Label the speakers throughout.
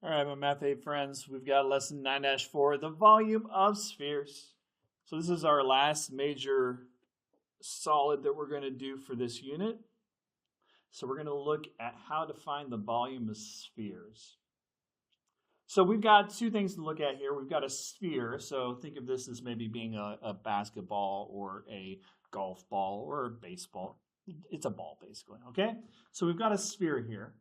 Speaker 1: All right, my Math 8 friends, we've got lesson 9-4, the volume of spheres. So this is our last major solid that we're going to do for this unit. So we're going to look at how to find the volume of spheres. So we've got two things to look at here. We've got a sphere, so think of this as maybe being a basketball or a golf ball or a baseball. It's a ball, basically, okay? So we've got a sphere here.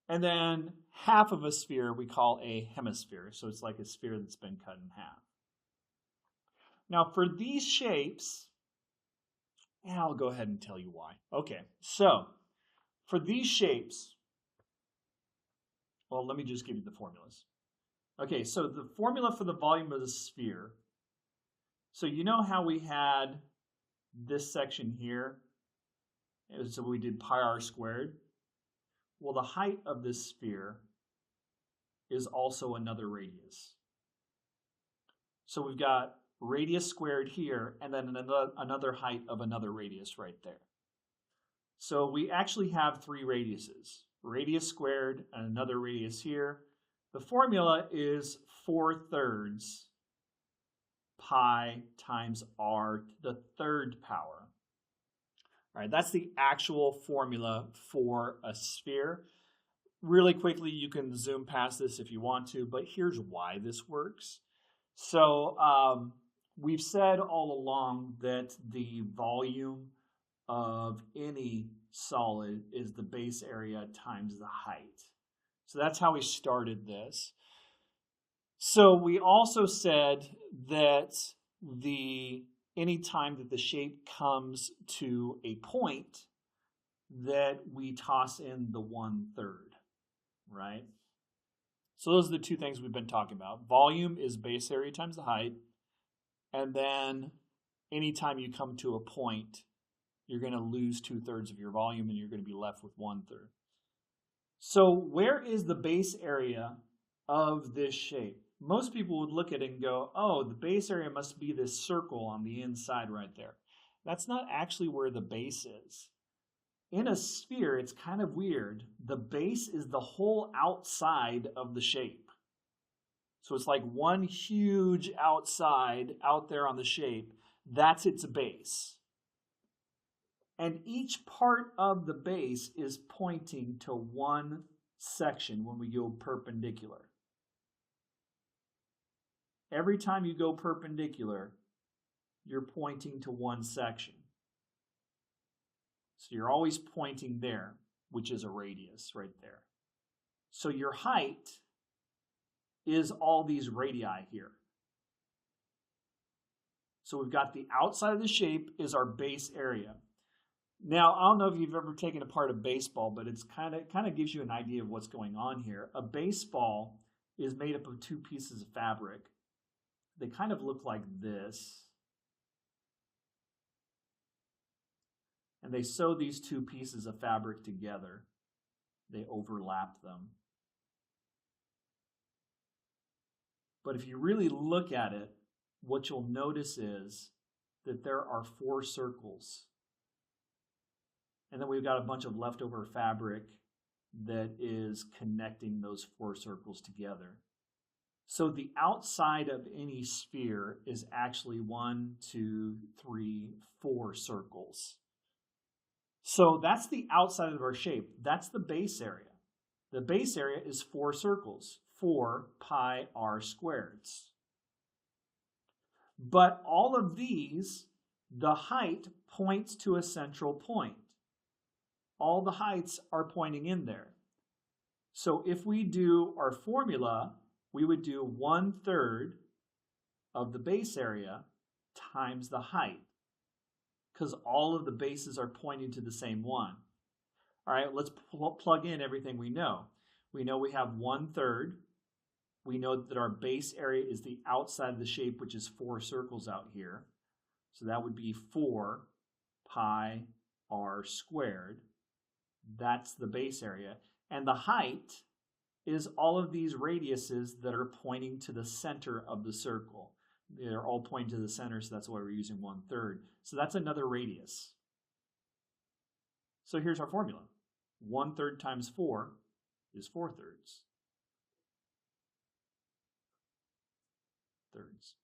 Speaker 1: And then half of a sphere we call a hemisphere. So it's like a sphere that's been cut in half. Now for these shapes, and I'll go ahead and tell you why. Okay, so for these shapes, well, let me just give you the formulas. Okay, so the formula for the volume of the sphere. So you know how we had this section here? So we did pi r squared. Well, the height of this sphere is also another radius. So we've got radius squared here, and then another height of another radius right there. So we actually have three radiuses, radius squared and another radius here. The formula is 4/3 pi times r to the third power. All right, that's the actual formula for a sphere. Really quickly, you can zoom past this if you want to, but here's why this works. So we've said all along that the volume of any solid is the base area times the height. So that's how we started this. So we also said that any time that the shape comes to a point, that we toss in the 1/3, right? So those are the two things we've been talking about. Volume is base area times the height. And then anytime you come to a point, you're going to lose 2/3 of your volume and you're going to be left with 1/3. So where is the base area of this shape? Most people would look at it and go, oh, the base area must be this circle on the inside right there. That's not actually where the base is. In a sphere, it's kind of weird. The base is the whole outside of the shape. So it's like one huge outside out there on the shape. That's its base. And each part of the base is pointing to one section when we go perpendicular. Every time you go perpendicular, you're pointing to one section. So you're always pointing there, which is a radius right there. So your height is all these radii here. So we've got the outside of the shape is our base area. Now, I don't know if you've ever taken apart a baseball, but it's kind of gives you an idea of what's going on here. A baseball is made up of two pieces of fabric. They kind of look like this. And they sew these two pieces of fabric together. They overlap them. But if you really look at it, what you'll notice is that there are 4 circles. And then we've got a bunch of leftover fabric that is connecting those 4 circles together. So the outside of any sphere is actually 1, 2, 3, 4 circles. So that's the outside of our shape. That's the base area. The base area is 4 circles, 4 pi r squareds. But all of these, the height points to a central point. All the heights are pointing in there. So if we do our formula, we would do 1/3 of the base area times the height, because all of the bases are pointing to the same one. All right, let's plug in everything we know. We know we have 1/3. We know that our base area is the outside of the shape, which is 4 circles out here. So that would be 4 pi r squared. That's the base area. And the height is all of these radiuses that are pointing to the center of the circle. They're all pointing to the center, so that's why we're using 1/3. So that's another radius. So here's our formula. 1/3 times 4 is 4/3. thirds.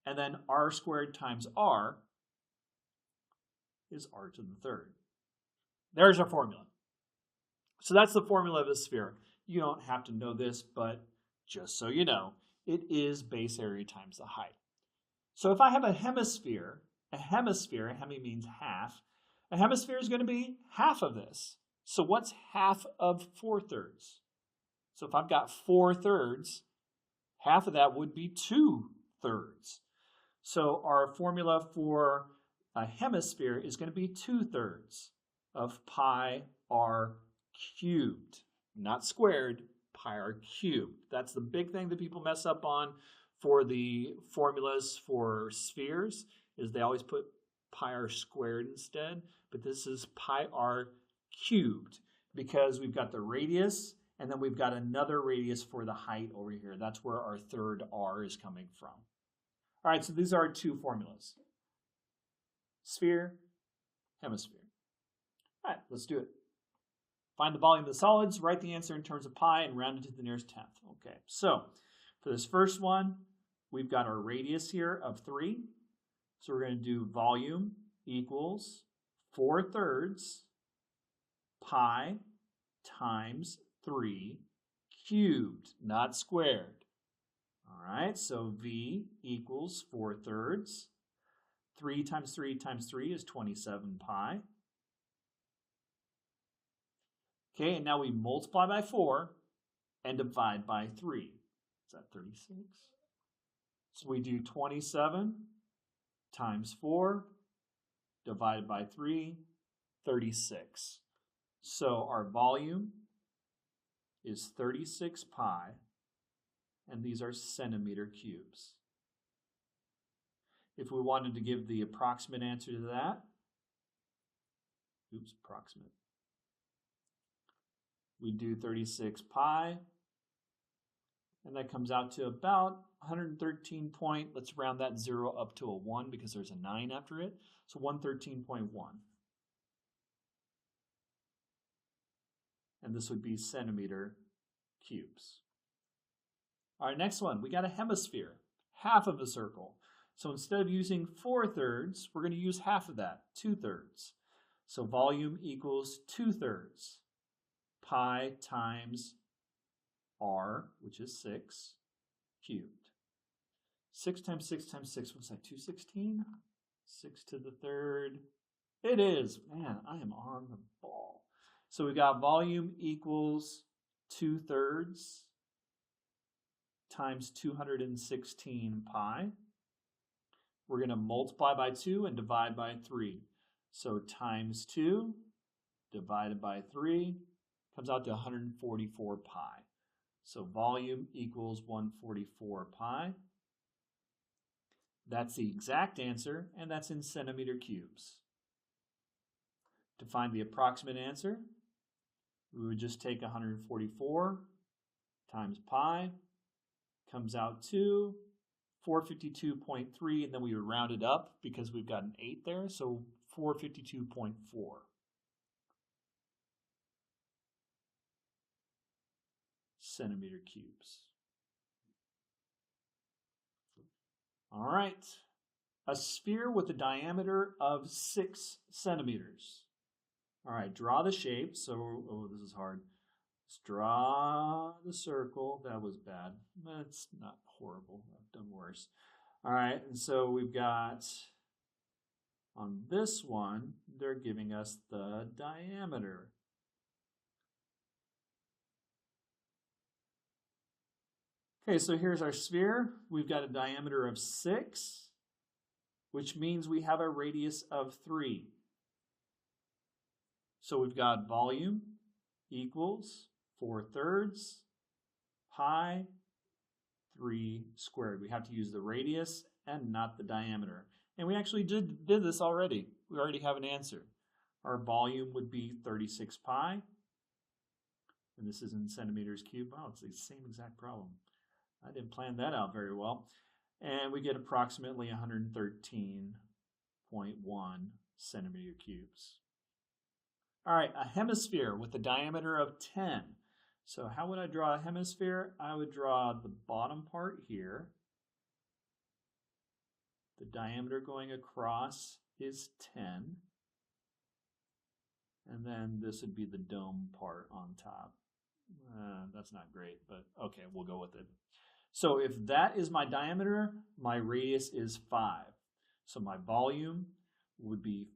Speaker 1: And then r squared times r is r to the third. There's our formula. So that's the formula of a sphere. You don't have to know this, but just so you know, it is base area times the height. So if I have a hemisphere, hemi means half, a hemisphere is going to be half of this. So what's half of 4/3? So if I've got 4/3, half of that would be 2/3. So our formula for a hemisphere is going to be 2/3 of pi r cubed, not squared, pi r cubed. That's the big thing that people mess up on for the formulas for spheres, is they always put pi r squared instead, but this is pi r cubed because we've got the radius and then we've got another radius for the height over here. That's where our third r is coming from. All right, so these are our two formulas. Sphere, hemisphere. All right, let's do it. Find the volume of the solids, write the answer in terms of pi, and round it to the nearest tenth. Okay, so for this first one, we've got our radius here of 3. So we're going to do volume equals 4/3 pi times 3 cubed, not squared. All right, so V equals 4/3. 3 times 3 times 3 is 27 pi. Okay, and now we multiply by 4 and divide by 3. Is that 36? So we do 27 times 4 divided by 3, 36. So our volume is 36 pi, and these are centimeter cubes. If we wanted to give the approximate answer to that, approximate. We do 36 pi, and that comes out to about 113 point, let's round that 0 up to a 1 because there's a 9 after it, so 113.1. And this would be centimeter cubes. All right, next one, we got a hemisphere, half of a circle. So instead of using 4/3, we're going to use half of that, 2/3. So volume equals 2/3 pi times r, which is 6, cubed. 6 times 6 times 6, what's that, 216? 6 to the third. It is. Man, I am on the ball. So we got volume equals 2/3 times 216 pi. We're going to multiply by 2 and divide by 3. So times 2 divided by 3 comes out to 144 pi. So volume equals 144 pi. That's the exact answer, and that's in centimeter cubes. To find the approximate answer, we would just take 144 times pi, comes out to 452.3, and then we would round it up because we've got an 8 there, so 452.4. Centimeter cubes. All right, a sphere with a diameter of 6 centimeters. All right, draw the shape. So, this is hard. Let's draw the circle. That was bad. That's not horrible. I've done worse. All right, and so we've got, on this one, they're giving us the diameter. Okay, so here's our sphere. We've got a diameter of 6, which means we have a radius of 3. So we've got volume equals 4/3 pi 3 squared. We have to use the radius and not the diameter. And we actually did this already. We already have an answer. Our volume would be 36 pi. And this is in centimeters cubed. Wow, it's the same exact problem. I didn't plan that out very well. And we get approximately 113.1 centimeter cubes. All right, a hemisphere with a diameter of 10. So how would I draw a hemisphere? I would draw the bottom part here, The diameter going across is 10. And then this would be the dome part on top. That's not great, but okay, we'll go with it. So if that is my diameter, my radius is 5. So my volume would be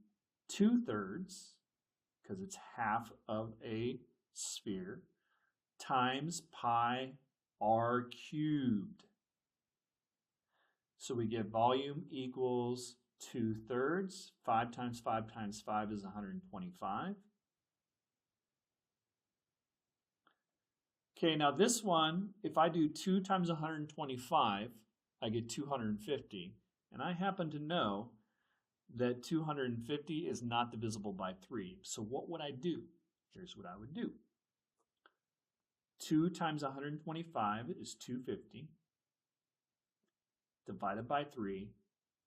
Speaker 1: 2/3, because it's half of a sphere, times pi r cubed. So we get volume equals 2/3. 5 times 5 times 5 is 125. Okay, now this one, if I do 2 times 125, I get 250. And I happen to know that 250 is not divisible by 3. So what would I do? Here's what I would do. 2 times 125 is 250, divided by 3,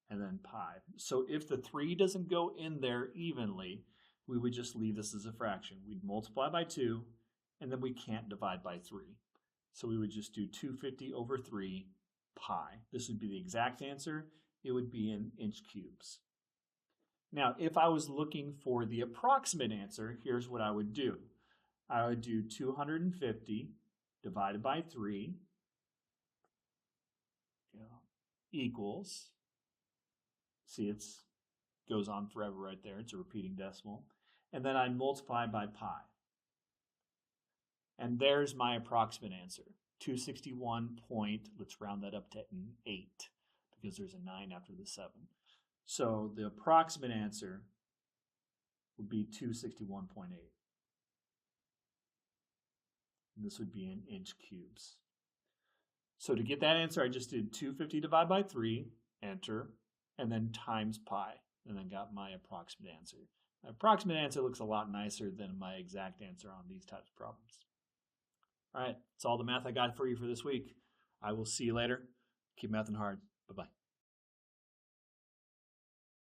Speaker 1: and then pi. So if the 3 doesn't go in there evenly, we would just leave this as a fraction. We'd multiply by 2, and then we can't divide by 3. So we would just do 250 over 3 pi. This would be the exact answer. It would be in inch cubes. Now, if I was looking for the approximate answer, here's what I would do. I would do 250 divided by 3 equals, see, it goes on forever right there. It's a repeating decimal. And then I'd multiply by pi. And there's my approximate answer, 261 point, let's round that up to 8, because there's a 9 after the 7. So the approximate answer would be 261.8. And this would be in inch cubes. So to get that answer, I just did 250 divided by 3, enter, and then times pi, and then got my approximate answer. My approximate answer looks a lot nicer than my exact answer on these types of problems. All right, that's all the math I got for you for this week. I will see you later. Keep mathing hard. Bye-bye.